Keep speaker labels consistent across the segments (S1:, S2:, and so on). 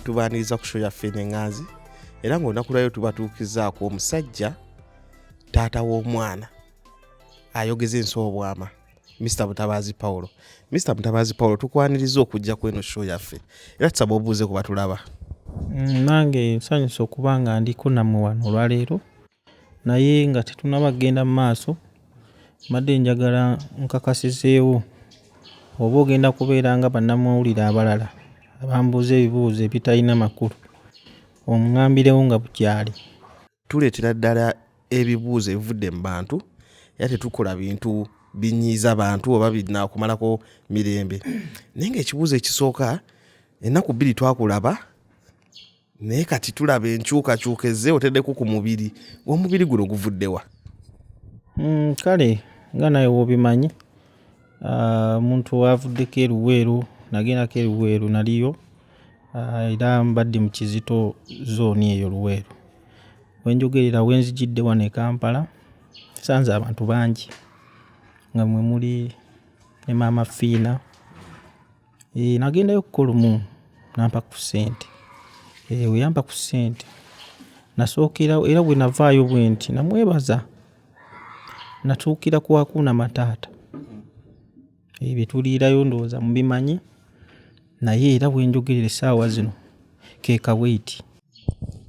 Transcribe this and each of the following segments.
S1: Tubaniriza ku show yaffe n'enganzi era ng'olunaku lwayo tubatuukizaako omusajja taata w'omwana ayogeza ensoobwama Mr. Mutabazi Paulo. Mr. Mutabazi Paulo tukwaniriza okujja kweno show yaffe era tusaba obuuze ku batulaba.
S2: Nange nsanyusa okuba nga ndiko nammwe wano olwaleero naye nga tetunabagenda mu maaso madde njagala nkakasizeewo oba ogenda kubeera nga bannamawulire abalala abambuuza ebibuuzo ebitalina makulu omuŋŋambirewo nga bukyali.
S1: Tuleetera ddala ebibuuzo ebivudde mu bantu era tetukola bintu binyiiza bantu oba binaakumalako mirembe. Naye ng'ekibuuzo ekisooka ennaku bbiri twakulaba naye kati tulaba enkyukakyuka ezze oteddeko ku mubiri. Omubiri guno guvuddewa?
S2: Kale nga naye wobimanyi omuntu avuddeko eruweeru nagendako eruweeru naliyo era mbadde mu Kizito zooni eyo Luweeru. Wenjogerera wenzijidde wano e Kampala sanze abantu bangi nga mwe muli ne Maama Fiina. Nagendayo okukola omulimu nampa ku ssente. Weyampa ku ssente nasookera era bwe navaayo bwe nti namwebaza natuukira ku Hakuna Matata. Bye tuliirayo ndowooza mubimanyi naye era bwe njogerera essaawa zino keeka bw'eti.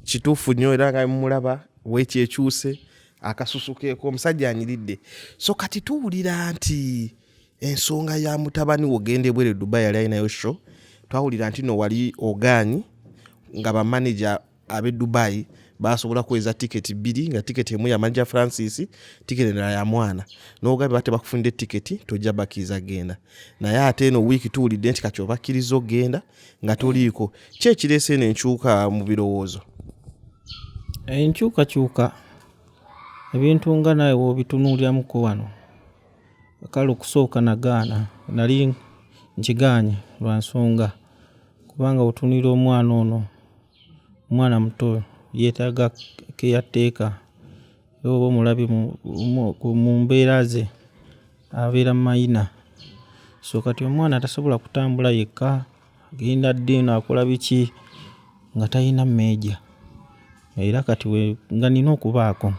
S1: Kituufu nnyo era nga mumulaba weekyekyuse akasusu keeko omusajja anyiridde. So kati tuwulira nti ensonga ya mutabani wogende bwere Dubai yali alinayo show. Twawulira nti no wali ogaanyi nga bamaneja ab'e Dubai basobola kuweza tiketi bbiri nga tiketi emu ya Manager Francis, tiketi endala ya mwana. N'ogambye bate bakufundde tiketi tojja bakkiriza genda. Naye ate eno wiiki tuwulidde nti kati obakkiriza ogenda nga toliiko. Ki ekireese eno enkyuka mu birowoozo?
S2: Enkyukakyuka ebintu nga nawe w'obitunuuliramuko wano. Kale okusooka nagaana nali nkigaanye lwa nsonga kubanga otunuulira omwana ono omwana muto yeetaaga keyateeka oba omulabi mu mbeera ze abeera mayina. So kati omwana tasobola kutambula yekka agenda ddeeno akola biki nga talina mmeeja era kati nga nina okubaako.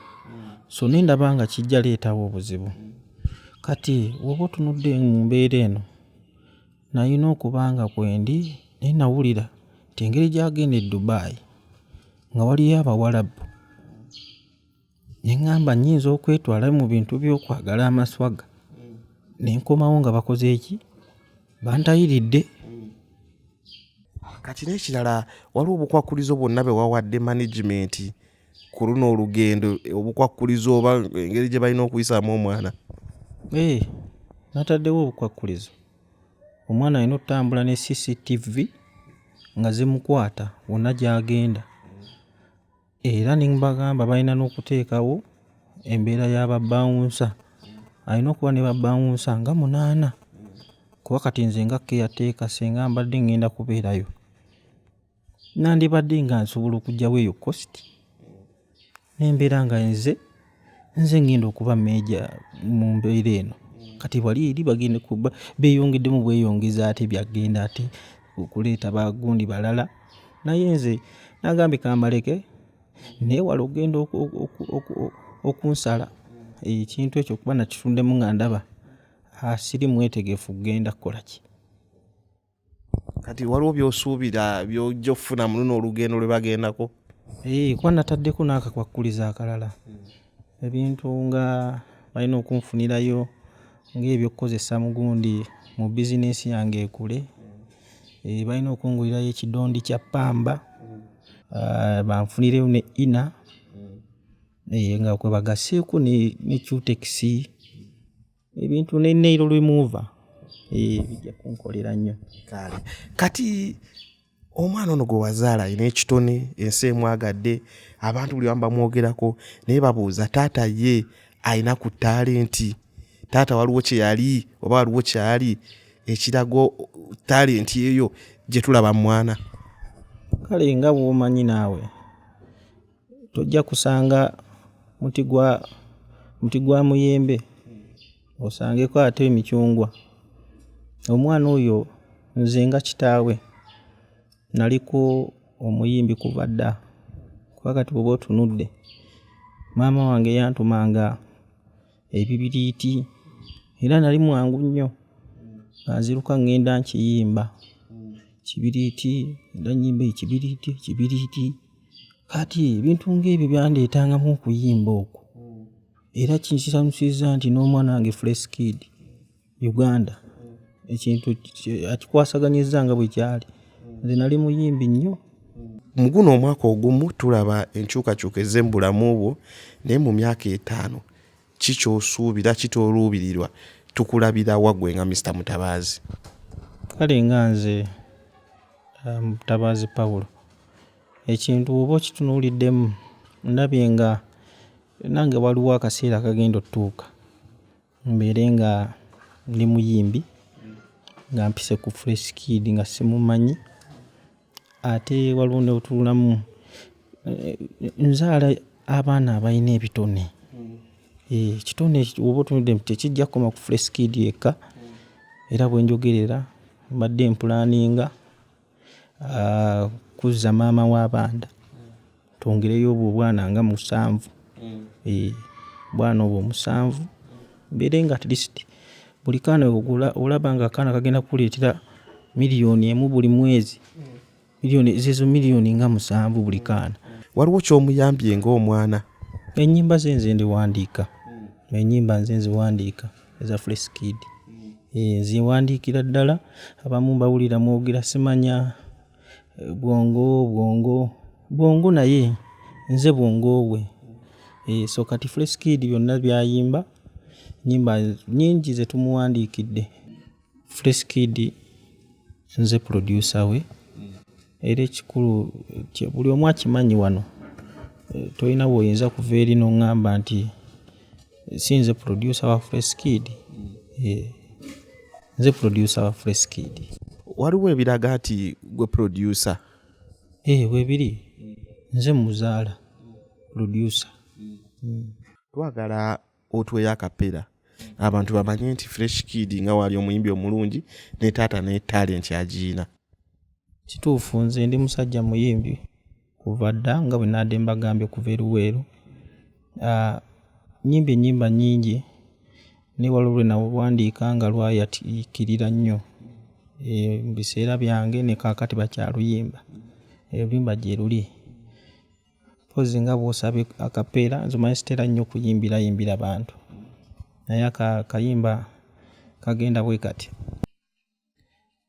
S2: So nendaba nga kijja leetawo obuzibu. Kati woba otunudde mu mbeera eno nayina okuba nga kwendi naye nawulira nti engeri gy'agenda e Dubai nga waliyo Abawarabu neŋŋamba nnyinza okwetwala mu bintu by'okwagala amaswaga nenkomawo nga bakoze eki bantayiridde.
S1: Kati n'ekirala waliwo obukwakkulizo bwonna be wawadde management ku luno olugendo obukwakkulizo oba engeri gye balina okuyisaamu omwana?
S2: Nataddewo obukwakkulizo. Omwana alina okutambula ne CCTV nga zimukwata wonna gy'agenda era nimbagamba balina n'okuteekawo embeera y'ababawunsa. Alina okuba ne babawunsa nga 8 kuba kati nze nga keyateeka singa mbadde ngenda kubeerayo nandibadde nga nsobola okugyawo eyo cost n'embeera nga nze ngenda okuba meeja mu mbeera eno. Kati wali eri bagende kuba beeyongeddemu bweyongeza ate byagenda ate okuleeta bagundi balala naye nze nagambye kambaleke neewala ogenda okunsala ekintu ekyo kuba nakitundemu nga ndaba siri mwetegefu kugenda kukola ki.
S1: Kati waliwo by'osuubira by'ojja okufuna mu luno olugendo lwe bagendako?
S2: Kuba nataddeko n'akakwakkulizo akalala ebintu nga balina okunfunirayo ng'ebyokukozesa mugundi mu bizinesi yange ekule. Balina okungulirayo ekidondi kya ppamba banfunireyo ne ina nga kwe bagaseeko ne Cutex ebintu ne nail remover bijja kunkolera nnyo.
S1: Kati omwana ono gwe wazaala alina ekitone ensi emwagadde abantu buli wamu bamwogerako naye babuuza taata ye alina ku talenti. Taata waliwo kye yali oba waliwo kyali ekirago talenti eyo gye tulaba mwana?
S2: Kale nga bw'omanyi naawe tojja kusanga muti gwa muyembe osangeko ate emicungwa omwana oyo nze nga kitaawe naliko omuyimbi kuva dda kuba kati bw'oba otunudde maama wange yantumanga ebibiriiti era nali mwangu nnyo nziruka ngenda nkiyimba kibiriiti era nnyimba ekibiriiti kati ebintu ng'ebyo byandeetangamu okuyimba okwo era kinsanusiza nti n'omwana wange Fresh Kid Uganda ekintu akikwasaganyizza nga bwe kyali nze nali muyimbi nnyo.
S1: Mu guno omwaka ogumu tulaba enkyukakyuka ez'embulamu bwo naye mu myaka 5 kiky'osuubira kitoluubirirwa tukulabira waggwe nga Mr. Mutabaazi?
S2: Kale nga nze Mutabaazi Paulo ekintu oba okitunuuliddemu ndabye nga nange waliwo akaseera kagenda otuuka mbeere nga ndi muyimbi nga mpise ku Fresh Kid nga simumanyi ate waliwo ne otuulamu nzaala abaana abalina ebitone ekitone oba otunudde tekijja kukoma ku Fresh Kid yekka era bwe njogerera mbadde empulaninga kuzza maama w'abanda twongereyo obwo obwana nga 7 bwana obwo 7 mbeere nga at least buli kaana olaba nga akaana kagenda kuleetera miliyoni emu buli mwezi miliyoni nga 7 buli kaana.
S1: Waliwo ky'omuyambye ng'omwana?
S2: Ennyimba ze nze ndiwandiika ennyimba nze nziwandiika eza Fresh Kid nziwandiikira ddala abamu mbawulira mwogera simanya bwongo naye nze bwongo we so kati Fresh Kid byonna byayimba nnyimba nnyingi ze tumuwandiikidde. Fresh Kid nze producer we era ekikulu buli omu akimanyi wano tolina bw'oyinza kuva eri n'oŋŋamba nti si nze producer wa Fresh Kid nze producer wa Fresh Kid.
S1: Waliwo ebiraga nti gwe producer?
S2: Weebiri nze muzaala producer.
S1: Twagala otweyo akapera abantu bamanye nti Fresh Kid nga wali omuyimbi omulungi ne taata ne talent agiina.
S2: Kituufu nze ndi musajja muyimbi kuva dda nga bwe nadde mbagambye kuva eruweero nnyimba nnyingi ne waliwo nawandiika nga lwayatiikirira nnyo mu biseera byange ne kaakati bakyaluyimba oluyimba gye luli pozi nga bw'osaba akapeera nze omanyi sitera nnyo okuyimbira bantu naye akayimba kagenda bwe kati.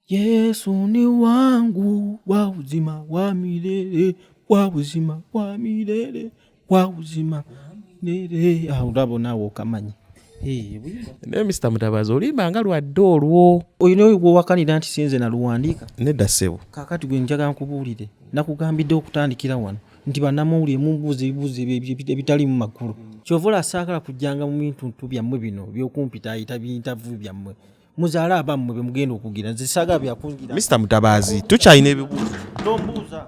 S2: Yesu ni wangu wa uzima wa milele wa uzima wa milele wa uzima milele. Olabo naawe okamanyi.
S1: Naye Mr. Mutabaazi olimba nga lwadde olwo.
S2: Oyina owakanira nti sinze naluwandiika?
S1: Nedda ssebo.
S2: Kaakati gwe njagala nkubuulire nakugambidde okutandikira wano nti bannamawulire mumbuuza ebibuuzo ebitali mu makulu. Kyova saagala kujjanga mu bintu byammwe bino by'okumpitaayita bintavu byammwe. Muzaala abammwe be mugenda okugira nze saagala byakungira.
S1: Mr. Mutabaazi tukyalina ebibuuzo.
S2: Tombuuza.